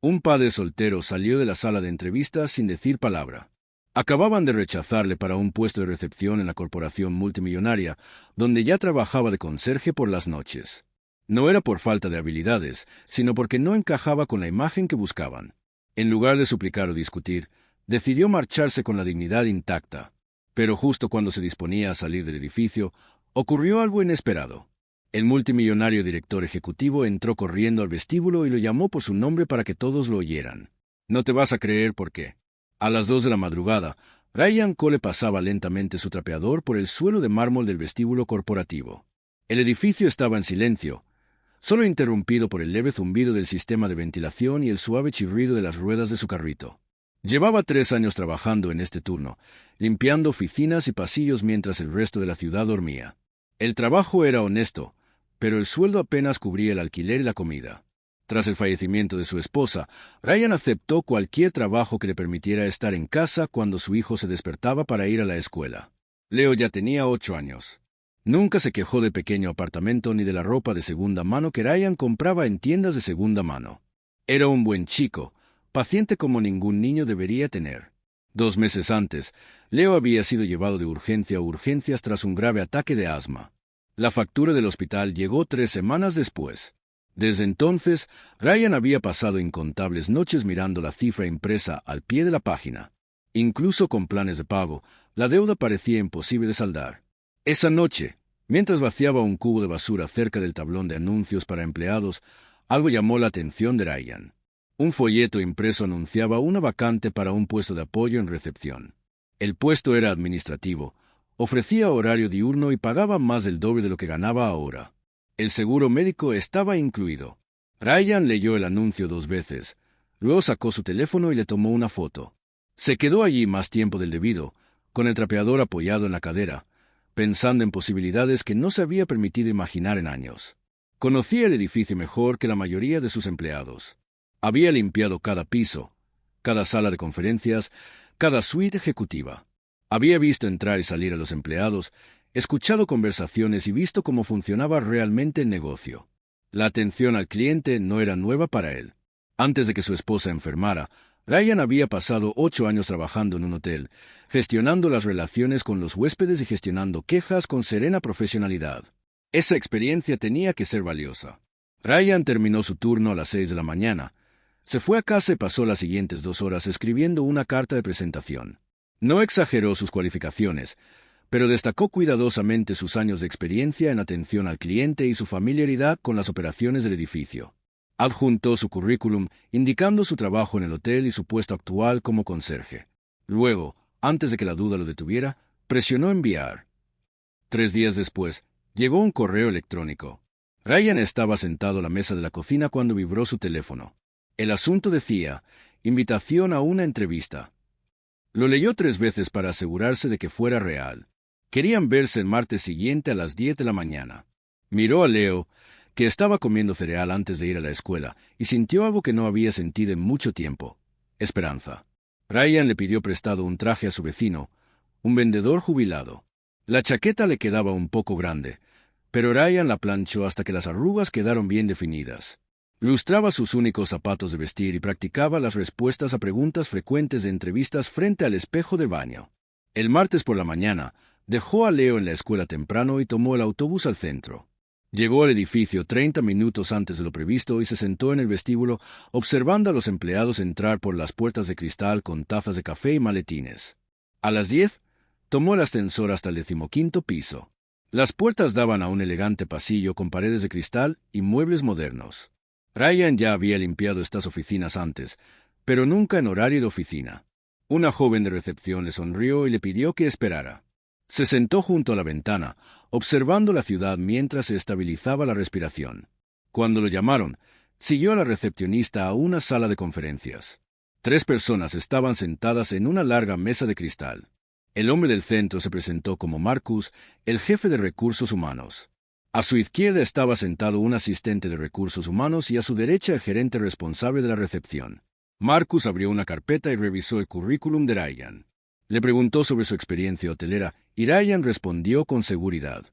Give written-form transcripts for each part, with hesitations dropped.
Un padre soltero salió de la sala de entrevistas sin decir palabra. Acababan de rechazarle para un puesto de recepción en la corporación multimillonaria, donde ya trabajaba de conserje por las noches. No era por falta de habilidades, sino porque no encajaba con la imagen que buscaban. En lugar de suplicar o discutir, decidió marcharse con la dignidad intacta. Pero justo cuando se disponía a salir del edificio, ocurrió algo inesperado. El multimillonario director ejecutivo entró corriendo al vestíbulo y lo llamó por su nombre para que todos lo oyeran. No te vas a creer por qué. A las 2 de la madrugada, Ryan Cole pasaba lentamente su trapeador por el suelo de mármol del vestíbulo corporativo. El edificio estaba en silencio, solo interrumpido por el leve zumbido del sistema de ventilación y el suave chirrido de las ruedas de su carrito. Llevaba 3 años trabajando en este turno, limpiando oficinas y pasillos mientras el resto de la ciudad dormía. El trabajo era honesto, pero el sueldo apenas cubría el alquiler y la comida. Tras el fallecimiento de su esposa, Ryan aceptó cualquier trabajo que le permitiera estar en casa cuando su hijo se despertaba para ir a la escuela. Leo ya tenía 8 años. Nunca se quejó del pequeño apartamento ni de la ropa de segunda mano que Ryan compraba en tiendas de segunda mano. Era un buen chico, paciente como ningún niño debería tener. 2 meses antes, Leo había sido llevado de urgencia a urgencias tras un grave ataque de asma. La factura del hospital llegó 3 semanas después. Desde entonces, Ryan había pasado incontables noches mirando la cifra impresa al pie de la página. Incluso con planes de pago, la deuda parecía imposible de saldar. Esa noche, mientras vaciaba un cubo de basura cerca del tablón de anuncios para empleados, algo llamó la atención de Ryan. Un folleto impreso anunciaba una vacante para un puesto de apoyo en recepción. El puesto era administrativo, ofrecía horario diurno y pagaba más del doble de lo que ganaba ahora. El seguro médico estaba incluido. Ryan leyó el anuncio 2 veces, luego sacó su teléfono y le tomó una foto. Se quedó allí más tiempo del debido, con el trapeador apoyado en la cadera, pensando en posibilidades que no se había permitido imaginar en años. Conocía el edificio mejor que la mayoría de sus empleados. Había limpiado cada piso, cada sala de conferencias, cada suite ejecutiva. Había visto entrar y salir a los empleados, escuchado conversaciones y visto cómo funcionaba realmente el negocio. La atención al cliente no era nueva para él. Antes de que su esposa enfermara, Ryan había pasado 8 años trabajando en un hotel, gestionando las relaciones con los huéspedes y gestionando quejas con serena profesionalidad. Esa experiencia tenía que ser valiosa. Ryan terminó su turno a las 6 de la mañana. Se fue a casa y pasó las siguientes 2 horas escribiendo una carta de presentación. No exageró sus cualificaciones, pero destacó cuidadosamente sus años de experiencia en atención al cliente y su familiaridad con las operaciones del edificio. Adjuntó su currículum, indicando su trabajo en el hotel y su puesto actual como conserje. Luego, antes de que la duda lo detuviera, presionó enviar. 3 días después, llegó un correo electrónico. Ryan estaba sentado a la mesa de la cocina cuando vibró su teléfono. El asunto decía, invitación a una entrevista. Lo leyó 3 veces para asegurarse de que fuera real. Querían verse el martes siguiente a las 10 de la mañana. Miró a Leo, que estaba comiendo cereal antes de ir a la escuela, y sintió algo que no había sentido en mucho tiempo: esperanza. Ryan le pidió prestado un traje a su vecino, un vendedor jubilado. La chaqueta le quedaba un poco grande, pero Ryan la planchó hasta que las arrugas quedaron bien definidas. Lustraba sus únicos zapatos de vestir y practicaba las respuestas a preguntas frecuentes de entrevistas frente al espejo de baño. El martes por la mañana, dejó a Leo en la escuela temprano y tomó el autobús al centro. Llegó al edificio 30 minutos antes de lo previsto y se sentó en el vestíbulo observando a los empleados entrar por las puertas de cristal con tazas de café y maletines. A las 10, tomó el ascensor hasta el 15º piso. Las puertas daban a un elegante pasillo con paredes de cristal y muebles modernos. Ryan ya había limpiado estas oficinas antes, pero nunca en horario de oficina. Una joven de recepción le sonrió y le pidió que esperara. Se sentó junto a la ventana, observando la ciudad mientras se estabilizaba la respiración. Cuando lo llamaron, siguió a la recepcionista a una sala de conferencias. 3 personas estaban sentadas en una larga mesa de cristal. El hombre del centro se presentó como Marcus, el jefe de recursos humanos. A su izquierda estaba sentado un asistente de recursos humanos y a su derecha el gerente responsable de la recepción. Marcus abrió una carpeta y revisó el currículum de Ryan. Le preguntó sobre su experiencia hotelera y Ryan respondió con seguridad.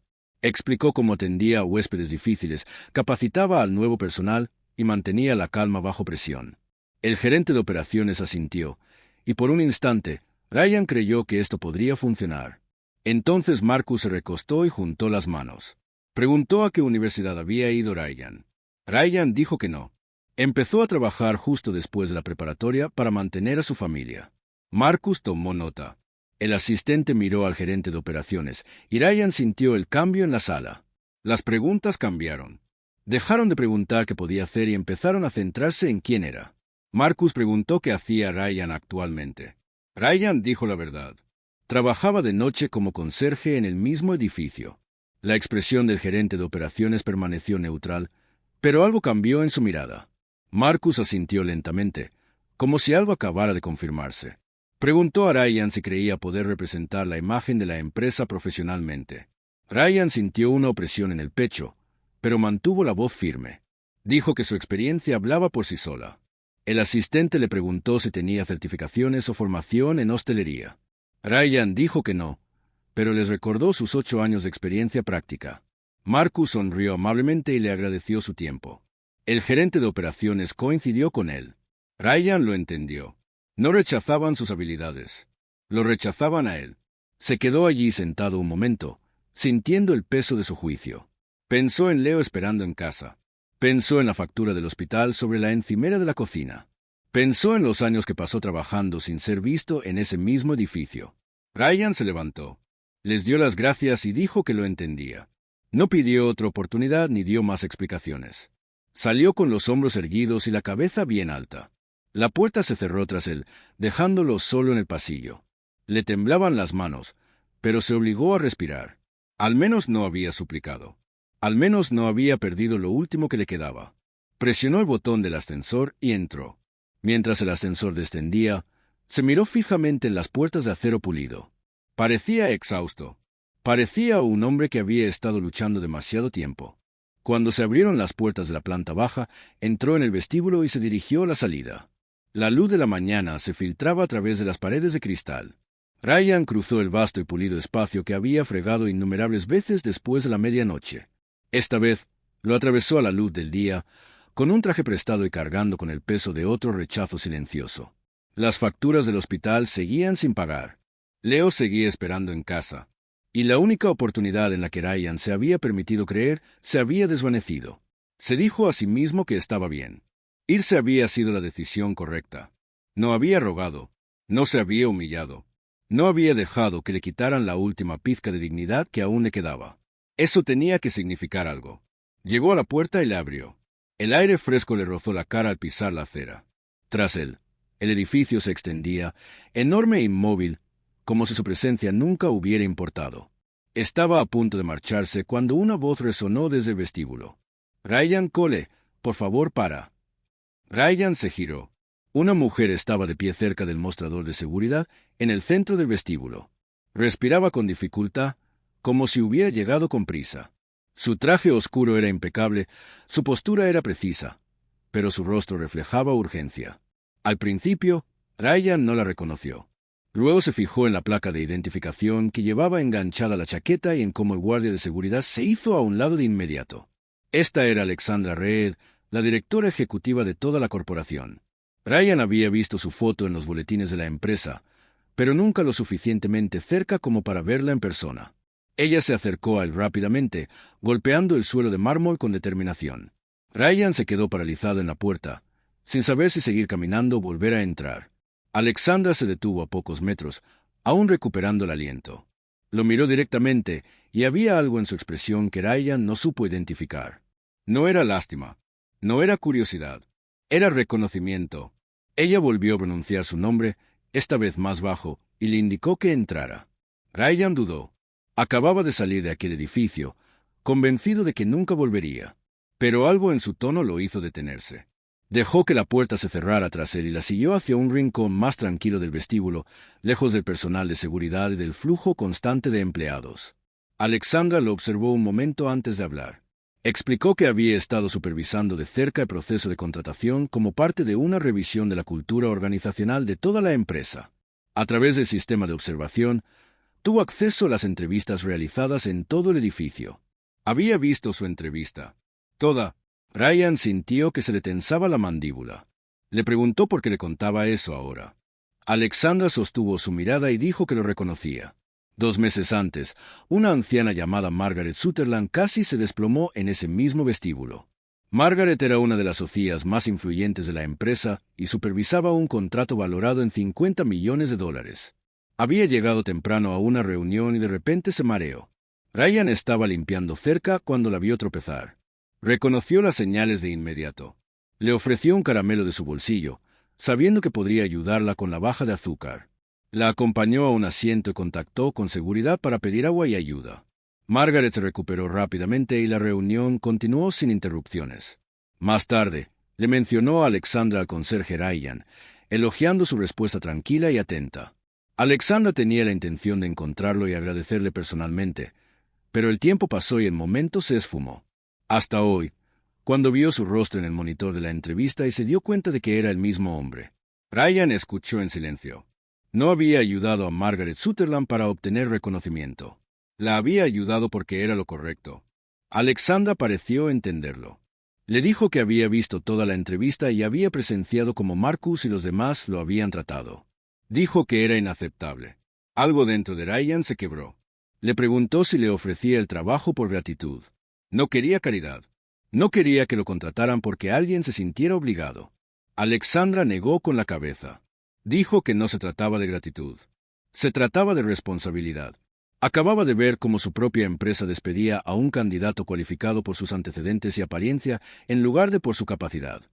Explicó cómo atendía a huéspedes difíciles, capacitaba al nuevo personal y mantenía la calma bajo presión. El gerente de operaciones asintió, y por un instante, Ryan creyó que esto podría funcionar. Entonces Marcus se recostó y juntó las manos. Preguntó a qué universidad había ido Ryan. Ryan dijo que no. Empezó a trabajar justo después de la preparatoria para mantener a su familia. Marcus tomó nota. El asistente miró al gerente de operaciones, y Ryan sintió el cambio en la sala. Las preguntas cambiaron. Dejaron de preguntar qué podía hacer y empezaron a centrarse en quién era. Marcus preguntó qué hacía Ryan actualmente. Ryan dijo la verdad. Trabajaba de noche como conserje en el mismo edificio. La expresión del gerente de operaciones permaneció neutral, pero algo cambió en su mirada. Marcus asintió lentamente, como si algo acabara de confirmarse. Preguntó a Ryan si creía poder representar la imagen de la empresa profesionalmente. Ryan sintió una opresión en el pecho, pero mantuvo la voz firme. Dijo que su experiencia hablaba por sí sola. El asistente le preguntó si tenía certificaciones o formación en hostelería. Ryan dijo que no, pero les recordó sus 8 años de experiencia práctica. Marcus sonrió amablemente y le agradeció su tiempo. El gerente de operaciones coincidió con él. Ryan lo entendió. No rechazaban sus habilidades. Lo rechazaban a él. Se quedó allí sentado un momento, sintiendo el peso de su juicio. Pensó en Leo esperando en casa. Pensó en la factura del hospital sobre la encimera de la cocina. Pensó en los años que pasó trabajando sin ser visto en ese mismo edificio. Ryan se levantó. Les dio las gracias y dijo que lo entendía. No pidió otra oportunidad ni dio más explicaciones. Salió con los hombros erguidos y la cabeza bien alta. La puerta se cerró tras él, dejándolo solo en el pasillo. Le temblaban las manos, pero se obligó a respirar. Al menos no había suplicado. Al menos no había perdido lo último que le quedaba. Presionó el botón del ascensor y entró. Mientras el ascensor descendía, se miró fijamente en las puertas de acero pulido. Parecía exhausto. Parecía un hombre que había estado luchando demasiado tiempo. Cuando se abrieron las puertas de la planta baja, entró en el vestíbulo y se dirigió a la salida. La luz de la mañana se filtraba a través de las paredes de cristal. Ryan cruzó el vasto y pulido espacio que había fregado innumerables veces después de la medianoche. Esta vez lo atravesó a la luz del día, con un traje prestado y cargando con el peso de otro rechazo silencioso. Las facturas del hospital seguían sin pagar. Leo seguía esperando en casa, y la única oportunidad en la que Ryan se había permitido creer se había desvanecido. Se dijo a sí mismo que estaba bien. Irse había sido la decisión correcta. No había rogado, no se había humillado, no había dejado que le quitaran la última pizca de dignidad que aún le quedaba. Eso tenía que significar algo. Llegó a la puerta y la abrió. El aire fresco le rozó la cara al pisar la acera. Tras él, el edificio se extendía, enorme e inmóvil, como si su presencia nunca hubiera importado. Estaba a punto de marcharse cuando una voz resonó desde el vestíbulo. «Ryan Cole, por favor, para». Ryan se giró. Una mujer estaba de pie cerca del mostrador de seguridad en el centro del vestíbulo. Respiraba con dificultad, como si hubiera llegado con prisa. Su traje oscuro era impecable, su postura era precisa, pero su rostro reflejaba urgencia. Al principio, Ryan no la reconoció. Luego se fijó en la placa de identificación que llevaba enganchada la chaqueta y en cómo el guardia de seguridad se hizo a un lado de inmediato. Esta era Alexandra Reed, la directora ejecutiva de toda la corporación. Ryan había visto su foto en los boletines de la empresa, pero nunca lo suficientemente cerca como para verla en persona. Ella se acercó a él rápidamente, golpeando el suelo de mármol con determinación. Ryan se quedó paralizado en la puerta, sin saber si seguir caminando o volver a entrar. Alexandra se detuvo a pocos metros, aún recuperando el aliento. Lo miró directamente y había algo en su expresión que Ryan no supo identificar. No era lástima, no era curiosidad, era reconocimiento. Ella volvió a pronunciar su nombre, esta vez más bajo, y le indicó que entrara. Ryan dudó. Acababa de salir de aquel edificio, convencido de que nunca volvería, pero algo en su tono lo hizo detenerse. Dejó que la puerta se cerrara tras él y la siguió hacia un rincón más tranquilo del vestíbulo, lejos del personal de seguridad y del flujo constante de empleados. Alexandra lo observó un momento antes de hablar. Explicó que había estado supervisando de cerca el proceso de contratación como parte de una revisión de la cultura organizacional de toda la empresa. A través del sistema de observación, tuvo acceso a las entrevistas realizadas en todo el edificio. Había visto su entrevista. Toda. Ryan sintió que se le tensaba la mandíbula. Le preguntó por qué le contaba eso ahora. Alexandra sostuvo su mirada y dijo que lo reconocía. 2 meses antes, una anciana llamada Margaret Sutherland casi se desplomó en ese mismo vestíbulo. Margaret era una de las socias más influyentes de la empresa y supervisaba un contrato valorado en $50 millones. Había llegado temprano a una reunión y de repente se mareó. Ryan estaba limpiando cerca cuando la vio tropezar. Reconoció las señales de inmediato. Le ofreció un caramelo de su bolsillo, sabiendo que podría ayudarla con la baja de azúcar. La acompañó a un asiento y contactó con seguridad para pedir agua y ayuda. Margaret se recuperó rápidamente y la reunión continuó sin interrupciones. Más tarde, le mencionó a Alexandra al conserje Ryan, elogiando su respuesta tranquila y atenta. Alexandra tenía la intención de encontrarlo y agradecerle personalmente, pero el tiempo pasó y el momento se esfumó. Hasta hoy, cuando vio su rostro en el monitor de la entrevista y se dio cuenta de que era el mismo hombre. Ryan escuchó en silencio. No había ayudado a Margaret Sutherland para obtener reconocimiento. La había ayudado porque era lo correcto. Alexandra pareció entenderlo. Le dijo que había visto toda la entrevista y había presenciado cómo Marcus y los demás lo habían tratado. Dijo que era inaceptable. Algo dentro de Ryan se quebró. Le preguntó si le ofrecía el trabajo por gratitud. No quería caridad. No quería que lo contrataran porque alguien se sintiera obligado. Alexandra negó con la cabeza. Dijo que no se trataba de gratitud. Se trataba de responsabilidad. Acababa de ver cómo su propia empresa despedía a un candidato cualificado por sus antecedentes y apariencia en lugar de por su capacidad.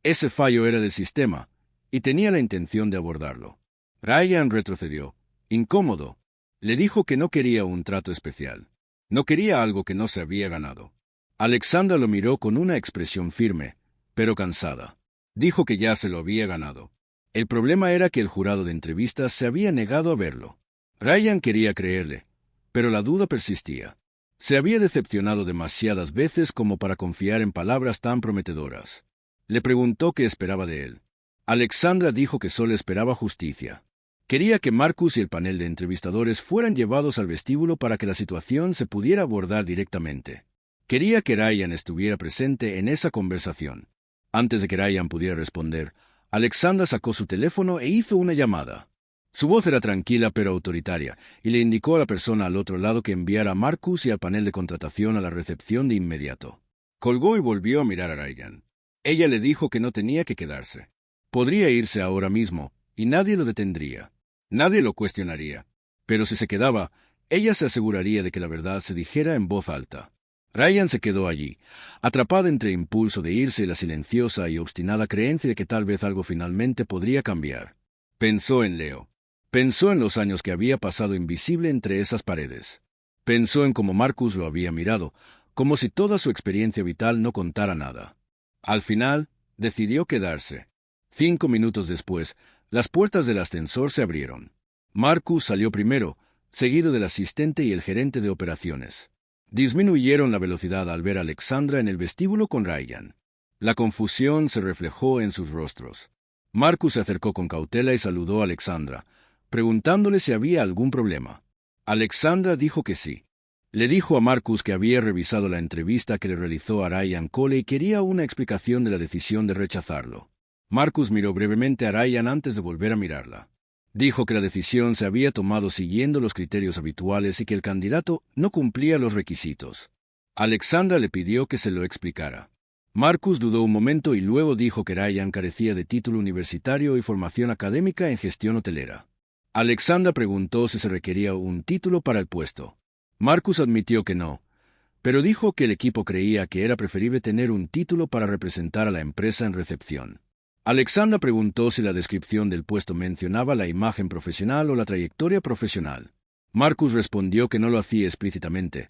Ese fallo era del sistema, y tenía la intención de abordarlo. Ryan retrocedió, incómodo. Le dijo que no quería un trato especial. No quería algo que no se había ganado. Alexandra lo miró con una expresión firme, pero cansada. Dijo que ya se lo había ganado. El problema era que el jurado de entrevistas se había negado a verlo. Ryan quería creerle, pero la duda persistía. Se había decepcionado demasiadas veces como para confiar en palabras tan prometedoras. Le preguntó qué esperaba de él. Alexandra dijo que solo esperaba justicia. Quería que Marcus y el panel de entrevistadores fueran llevados al vestíbulo para que la situación se pudiera abordar directamente. Quería que Ryan estuviera presente en esa conversación. Antes de que Ryan pudiera responder, Alexandra sacó su teléfono e hizo una llamada. Su voz era tranquila pero autoritaria, y le indicó a la persona al otro lado que enviara a Marcus y al panel de contratación a la recepción de inmediato. Colgó y volvió a mirar a Ryan. Ella le dijo que no tenía que quedarse. Podría irse ahora mismo, y nadie lo detendría. Nadie lo cuestionaría. Pero si se quedaba, ella se aseguraría de que la verdad se dijera en voz alta. Ryan se quedó allí, atrapada entre el impulso de irse y la silenciosa y obstinada creencia de que tal vez algo finalmente podría cambiar. Pensó en Leo. Pensó en los años que había pasado invisible entre esas paredes. Pensó en cómo Marcus lo había mirado, como si toda su experiencia vital no contara nada. Al final, decidió quedarse. 5 minutos después, las puertas del ascensor se abrieron. Marcus salió primero, seguido del asistente y el gerente de operaciones. Disminuyeron la velocidad al ver a Alexandra en el vestíbulo con Ryan. La confusión se reflejó en sus rostros. Marcus se acercó con cautela y saludó a Alexandra, preguntándole si había algún problema. Alexandra dijo que sí. Le dijo a Marcus que había revisado la entrevista que le realizó a Ryan Cole y quería una explicación de la decisión de rechazarlo. Marcus miró brevemente a Ryan antes de volver a mirarla. Dijo que la decisión se había tomado siguiendo los criterios habituales y que el candidato no cumplía los requisitos. Alexandra le pidió que se lo explicara. Marcus dudó un momento y luego dijo que Ryan carecía de título universitario y formación académica en gestión hotelera. Alexandra preguntó si se requería un título para el puesto. Marcus admitió que no, pero dijo que el equipo creía que era preferible tener un título para representar a la empresa en recepción. Alexandra preguntó si la descripción del puesto mencionaba la imagen profesional o la trayectoria profesional. Marcus respondió que no lo hacía explícitamente,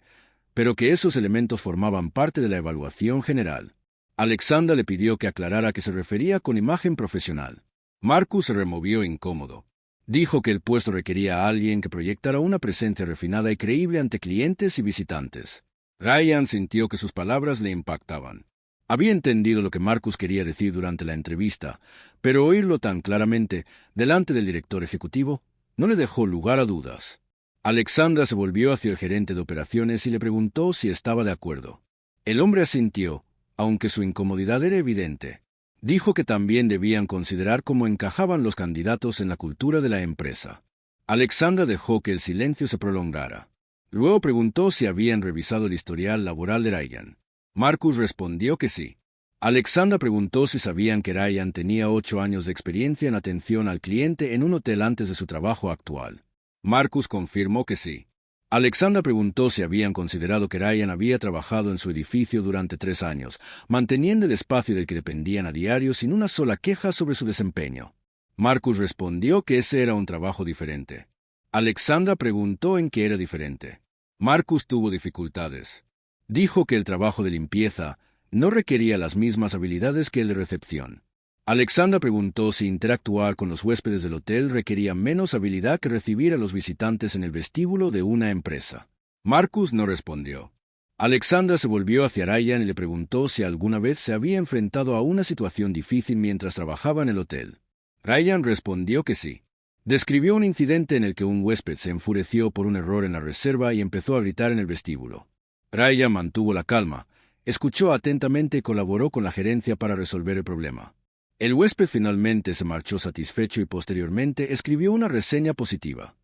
pero que esos elementos formaban parte de la evaluación general. Alexandra le pidió que aclarara a qué se refería con imagen profesional. Marcus se removió incómodo. Dijo que el puesto requería a alguien que proyectara una presencia refinada y creíble ante clientes y visitantes. Ryan sintió que sus palabras le impactaban. Había entendido lo que Marcus quería decir durante la entrevista, pero oírlo tan claramente, delante del director ejecutivo, no le dejó lugar a dudas. Alexandra se volvió hacia el gerente de operaciones y le preguntó si estaba de acuerdo. El hombre asintió, aunque su incomodidad era evidente. Dijo que también debían considerar cómo encajaban los candidatos en la cultura de la empresa. Alexandra dejó que el silencio se prolongara. Luego preguntó si habían revisado el historial laboral de Ryan. Marcus respondió que sí. Alexandra preguntó si sabían que Ryan tenía 8 años de experiencia en atención al cliente en un hotel antes de su trabajo actual. Marcus confirmó que sí. Alexandra preguntó si habían considerado que Ryan había trabajado en su edificio durante 3 años, manteniendo el espacio del que dependían a diario sin una sola queja sobre su desempeño. Marcus respondió que ese era un trabajo diferente. Alexandra preguntó en qué era diferente. Marcus tuvo dificultades. Dijo que el trabajo de limpieza no requería las mismas habilidades que el de recepción. Alexandra preguntó si interactuar con los huéspedes del hotel requería menos habilidad que recibir a los visitantes en el vestíbulo de una empresa. Marcus no respondió. Alexandra se volvió hacia Ryan y le preguntó si alguna vez se había enfrentado a una situación difícil mientras trabajaba en el hotel. Ryan respondió que sí. Describió un incidente en el que un huésped se enfureció por un error en la reserva y empezó a gritar en el vestíbulo. Ryan mantuvo la calma, escuchó atentamente y colaboró con la gerencia para resolver el problema. El huésped finalmente se marchó satisfecho y posteriormente escribió una reseña positiva.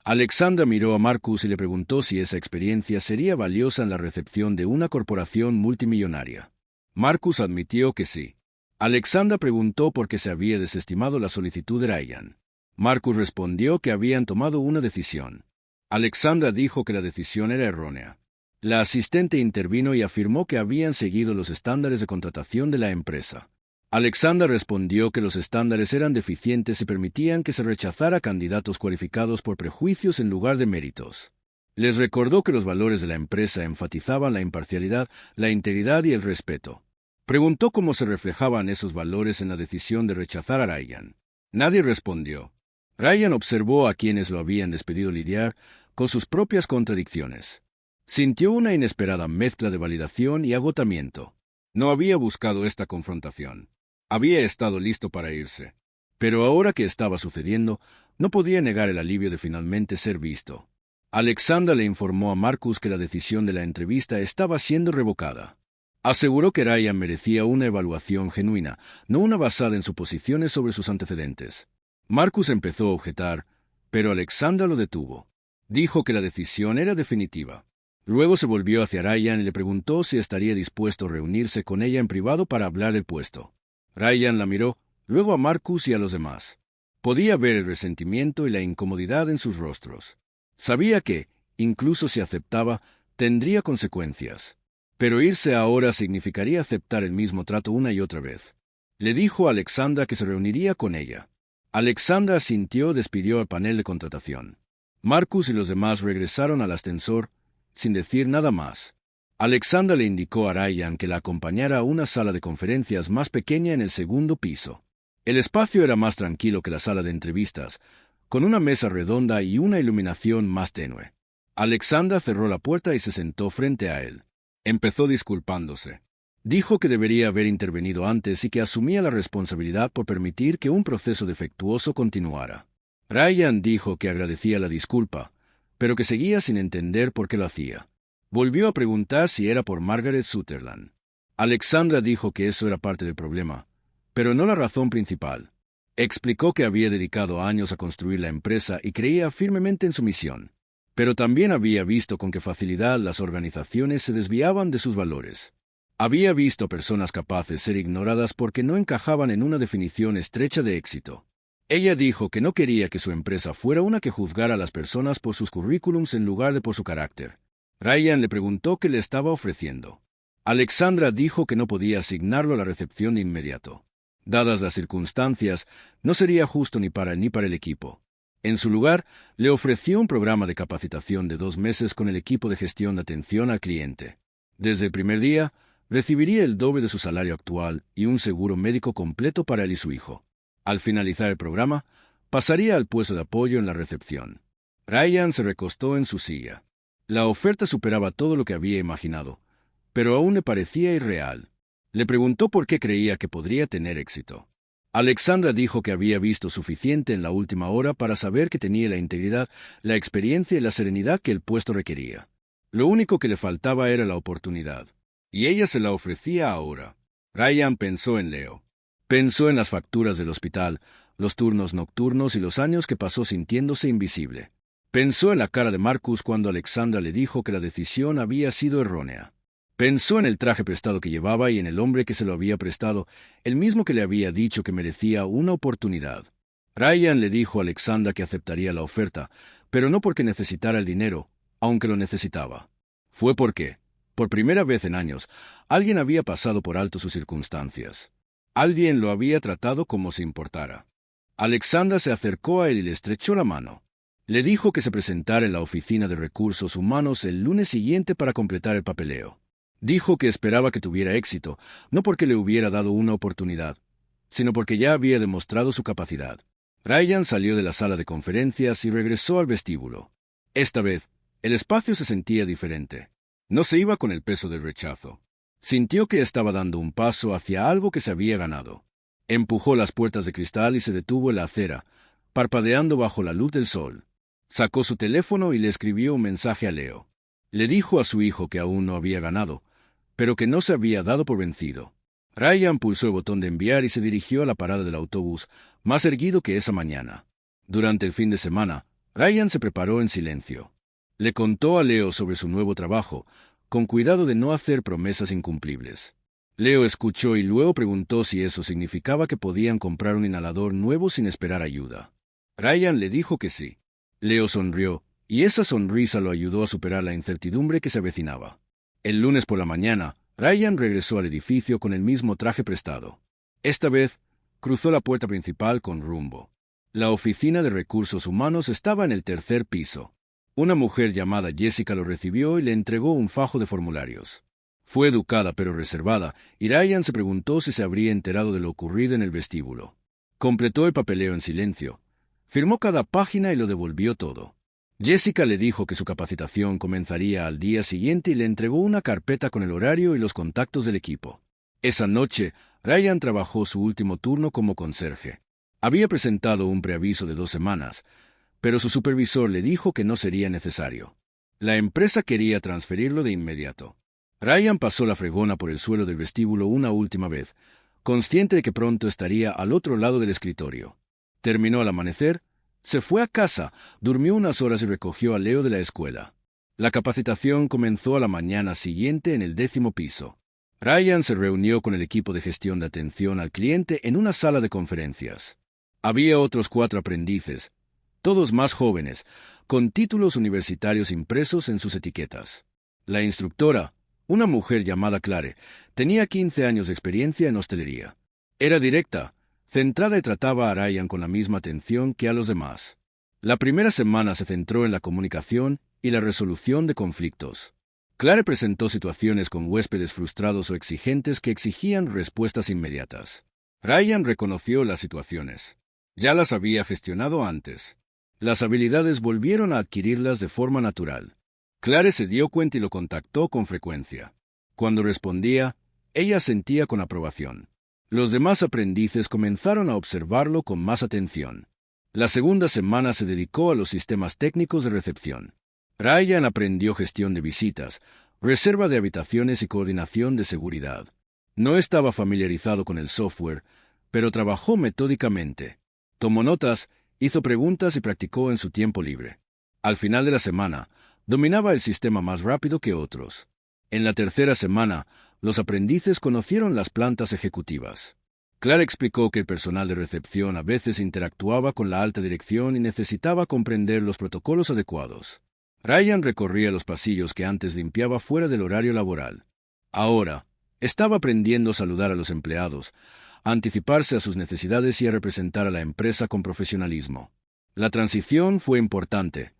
Alexandra miró a Marcus y le preguntó si esa experiencia sería valiosa en la recepción de una corporación multimillonaria. Marcus admitió que sí. Alexandra preguntó por qué se había desestimado la solicitud de Ryan. Marcus respondió que habían tomado una decisión. Alexandra dijo que la decisión era errónea. La asistente intervino y afirmó que habían seguido los estándares de contratación de la empresa. Alexandra respondió que los estándares eran deficientes y permitían que se rechazara candidatos cualificados por prejuicios en lugar de méritos. Les recordó que los valores de la empresa enfatizaban la imparcialidad, la integridad y el respeto. Preguntó cómo se reflejaban esos valores en la decisión de rechazar a Ryan. Nadie respondió. Ryan observó a quienes lo habían despedido lidiar con sus propias contradicciones. Sintió una inesperada mezcla de validación y agotamiento. No había buscado esta confrontación. Había estado listo para irse. Pero ahora que estaba sucediendo, no podía negar el alivio de finalmente ser visto. Alexandra le informó a Marcus que la decisión de la entrevista estaba siendo revocada. Aseguró que Ryan merecía una evaluación genuina, no una basada en suposiciones sobre sus antecedentes. Marcus empezó a objetar, pero Alexandra lo detuvo. Dijo que la decisión era definitiva. Luego se volvió hacia Ryan y le preguntó si estaría dispuesto a reunirse con ella en privado para hablar del puesto. Ryan la miró, luego a Marcus y a los demás. Podía ver el resentimiento y la incomodidad en sus rostros. Sabía que, incluso si aceptaba, tendría consecuencias. Pero irse ahora significaría aceptar el mismo trato una y otra vez. Le dijo a Alexandra que se reuniría con ella. Alexandra asintió y despidió al panel de contratación. Marcus y los demás regresaron al ascensor, sin decir nada más. Alexandra le indicó a Ryan que la acompañara a una sala de conferencias más pequeña en el segundo piso. El espacio era más tranquilo que la sala de entrevistas, con una mesa redonda y una iluminación más tenue. Alexandra cerró la puerta y se sentó frente a él. Empezó disculpándose. Dijo que debería haber intervenido antes y que asumía la responsabilidad por permitir que un proceso defectuoso continuara. Ryan dijo que agradecía la disculpa, pero que seguía sin entender por qué lo hacía. Volvió a preguntar si era por Margaret Sutherland. Alexandra dijo que eso era parte del problema, pero no la razón principal. Explicó que había dedicado años a construir la empresa y creía firmemente en su misión, pero también había visto con qué facilidad las organizaciones se desviaban de sus valores. Había visto personas capaces de ser ignoradas porque no encajaban en una definición estrecha de éxito. Ella dijo que no quería que su empresa fuera una que juzgara a las personas por sus currículums en lugar de por su carácter. Ryan le preguntó qué le estaba ofreciendo. Alexandra dijo que no podía asignarlo a la recepción de inmediato. Dadas las circunstancias, no sería justo ni para él ni para el equipo. En su lugar, le ofreció un programa de capacitación de 2 meses con el equipo de gestión de atención al cliente. Desde el primer día, recibiría el doble de su salario actual y un seguro médico completo para él y su hijo. Al finalizar el programa, pasaría al puesto de apoyo en la recepción. Ryan se recostó en su silla. La oferta superaba todo lo que había imaginado, pero aún le parecía irreal. Le preguntó por qué creía que podría tener éxito. Alexandra dijo que había visto suficiente en la última hora para saber que tenía la integridad, la experiencia y la serenidad que el puesto requería. Lo único que le faltaba era la oportunidad, y ella se la ofrecía ahora. Ryan pensó en Leo. Pensó en las facturas del hospital, los turnos nocturnos y los años que pasó sintiéndose invisible. Pensó en la cara de Marcus cuando Alexandra le dijo que la decisión había sido errónea. Pensó en el traje prestado que llevaba y en el hombre que se lo había prestado, el mismo que le había dicho que merecía una oportunidad. Ryan le dijo a Alexandra que aceptaría la oferta, pero no porque necesitara el dinero, aunque lo necesitaba. Fue porque, por primera vez en años, alguien había pasado por alto sus circunstancias. Alguien lo había tratado como si importara. Alexandra se acercó a él y le estrechó la mano. Le dijo que se presentara en la oficina de recursos humanos el lunes siguiente para completar el papeleo. Dijo que esperaba que tuviera éxito, no porque le hubiera dado una oportunidad, sino porque ya había demostrado su capacidad. Ryan salió de la sala de conferencias y regresó al vestíbulo. Esta vez, el espacio se sentía diferente. No se iba con el peso del rechazo. Sintió que estaba dando un paso hacia algo que se había ganado. Empujó las puertas de cristal y se detuvo en la acera, parpadeando bajo la luz del sol. Sacó su teléfono y le escribió un mensaje a Leo. Le dijo a su hijo que aún no había ganado, pero que no se había dado por vencido. Ryan pulsó el botón de enviar y se dirigió a la parada del autobús, más erguido que esa mañana. Durante el fin de semana, Ryan se preparó en silencio. Le contó a Leo sobre su nuevo trabajo, con cuidado de no hacer promesas incumplibles. Leo escuchó y luego preguntó si eso significaba que podían comprar un inhalador nuevo sin esperar ayuda. Ryan le dijo que sí. Leo sonrió, y esa sonrisa lo ayudó a superar la incertidumbre que se avecinaba. El lunes por la mañana, Ryan regresó al edificio con el mismo traje prestado. Esta vez, cruzó la puerta principal con rumbo. La oficina de recursos humanos estaba en el tercer piso. Una mujer llamada Jessica lo recibió y le entregó un fajo de formularios. Fue educada pero reservada, y Ryan se preguntó si se habría enterado de lo ocurrido en el vestíbulo. Completó el papeleo en silencio. Firmó cada página y lo devolvió todo. Jessica le dijo que su capacitación comenzaría al día siguiente y le entregó una carpeta con el horario y los contactos del equipo. Esa noche, Ryan trabajó su último turno como conserje. Había presentado un preaviso de 2 semanas, pero su supervisor le dijo que no sería necesario. La empresa quería transferirlo de inmediato. Ryan pasó la fregona por el suelo del vestíbulo una última vez, consciente de que pronto estaría al otro lado del escritorio. Terminó al amanecer, se fue a casa, durmió unas horas y recogió a Leo de la escuela. La capacitación comenzó a la mañana siguiente en el 10º piso. Ryan se reunió con el equipo de gestión de atención al cliente en una sala de conferencias. Había otros 4 aprendices, todos más jóvenes, con títulos universitarios impresos en sus etiquetas. La instructora, una mujer llamada Clare, tenía 15 años de experiencia en hostelería. Era directa, centrada y trataba a Ryan con la misma atención que a los demás. La primera semana se centró en la comunicación y la resolución de conflictos. Clare presentó situaciones con huéspedes frustrados o exigentes que exigían respuestas inmediatas. Ryan reconoció las situaciones. Ya las había gestionado antes. Las habilidades volvieron a adquirirlas de forma natural. Clare se dio cuenta y lo contactó con frecuencia. Cuando respondía, ella sentía con aprobación. Los demás aprendices comenzaron a observarlo con más atención. La segunda semana se dedicó a los sistemas técnicos de recepción. Ryan aprendió gestión de visitas, reserva de habitaciones y coordinación de seguridad. No estaba familiarizado con el software, pero trabajó metódicamente. Tomó notas, hizo preguntas y practicó en su tiempo libre. Al final de la semana, dominaba el sistema más rápido que otros. En la tercera semana, los aprendices conocieron las plantas ejecutivas. Clare explicó que el personal de recepción a veces interactuaba con la alta dirección y necesitaba comprender los protocolos adecuados. Ryan recorría los pasillos que antes limpiaba fuera del horario laboral. Ahora, estaba aprendiendo a saludar a los empleados, a anticiparse a sus necesidades y a representar a la empresa con profesionalismo. La transición fue importante,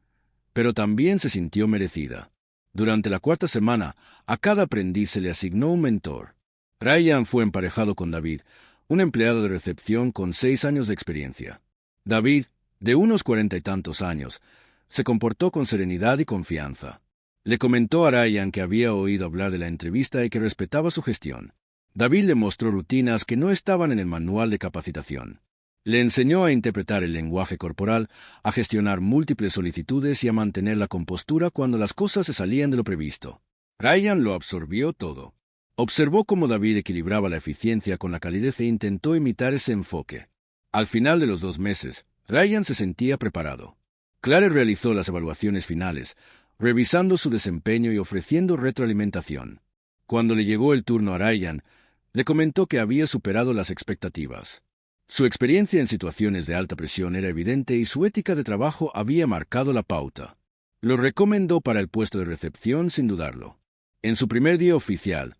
pero también se sintió merecida. Durante la 4ª semana, a cada aprendiz se le asignó un mentor. Ryan fue emparejado con David, un empleado de recepción con 6 años de experiencia. David, de unos 40 y tantos años, se comportó con serenidad y confianza. Le comentó a Ryan que había oído hablar de la entrevista y que respetaba su gestión. David le mostró rutinas que no estaban en el manual de capacitación. Le enseñó a interpretar el lenguaje corporal, a gestionar múltiples solicitudes y a mantener la compostura cuando las cosas se salían de lo previsto. Ryan lo absorbió todo. Observó cómo David equilibraba la eficiencia con la calidez e intentó imitar ese enfoque. Al final de los 2 meses, Ryan se sentía preparado. Clare realizó las evaluaciones finales, revisando su desempeño y ofreciendo retroalimentación. Cuando le llegó el turno a Ryan, le comentó que había superado las expectativas. Su experiencia en situaciones de alta presión era evidente y su ética de trabajo había marcado la pauta. Lo recomendó para el puesto de recepción sin dudarlo. En su primer día oficial,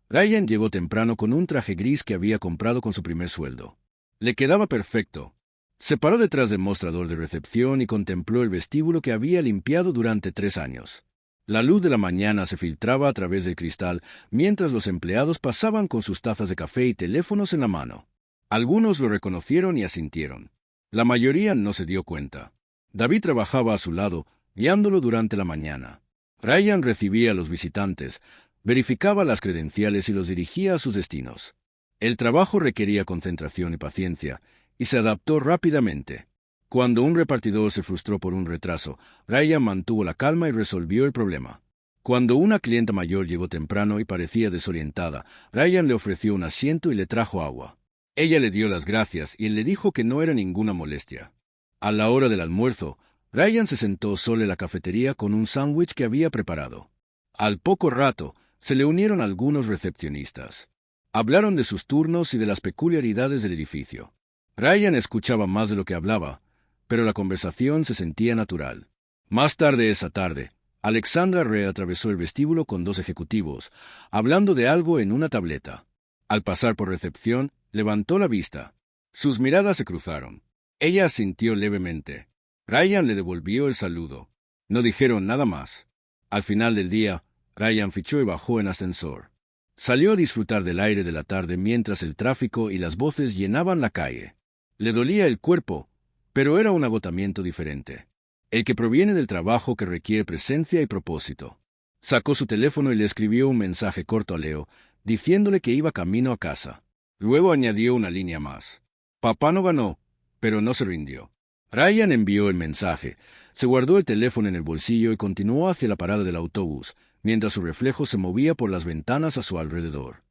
Ryan llegó temprano con un traje gris que había comprado con su primer sueldo. Le quedaba perfecto. Se paró detrás del mostrador de recepción y contempló el vestíbulo que había limpiado durante 3 años. La luz de la mañana se filtraba a través del cristal mientras los empleados pasaban con sus tazas de café y teléfonos en la mano. Algunos lo reconocieron y asintieron. La mayoría no se dio cuenta. David trabajaba a su lado, guiándolo durante la mañana. Ryan recibía a los visitantes, verificaba las credenciales y los dirigía a sus destinos. El trabajo requería concentración y paciencia, y se adaptó rápidamente. Cuando un repartidor se frustró por un retraso, Ryan mantuvo la calma y resolvió el problema. Cuando una clienta mayor llegó temprano y parecía desorientada, Ryan le ofreció un asiento y le trajo agua. Ella le dio las gracias y él le dijo que no era ninguna molestia. A la hora del almuerzo, Ryan se sentó solo en la cafetería con un sándwich que había preparado. Al poco rato, se le unieron algunos recepcionistas. Hablaron de sus turnos y de las peculiaridades del edificio. Ryan escuchaba más de lo que hablaba, pero la conversación se sentía natural. Más tarde esa tarde, Alexandra reatravesó el vestíbulo con 2 ejecutivos, hablando de algo en una tableta. Al pasar por recepción, levantó la vista. Sus miradas se cruzaron. Ella asintió levemente. Ryan le devolvió el saludo. No dijeron nada más. Al final del día, Ryan fichó y bajó en ascensor. Salió a disfrutar del aire de la tarde mientras el tráfico y las voces llenaban la calle. Le dolía el cuerpo, pero era un agotamiento diferente. El que proviene del trabajo que requiere presencia y propósito. Sacó su teléfono y le escribió un mensaje corto a Leo, diciéndole que iba camino a casa. Luego añadió una línea más. Papá no ganó, pero no se rindió. Ryan envió el mensaje, se guardó el teléfono en el bolsillo y continuó hacia la parada del autobús, mientras su reflejo se movía por las ventanas a su alrededor.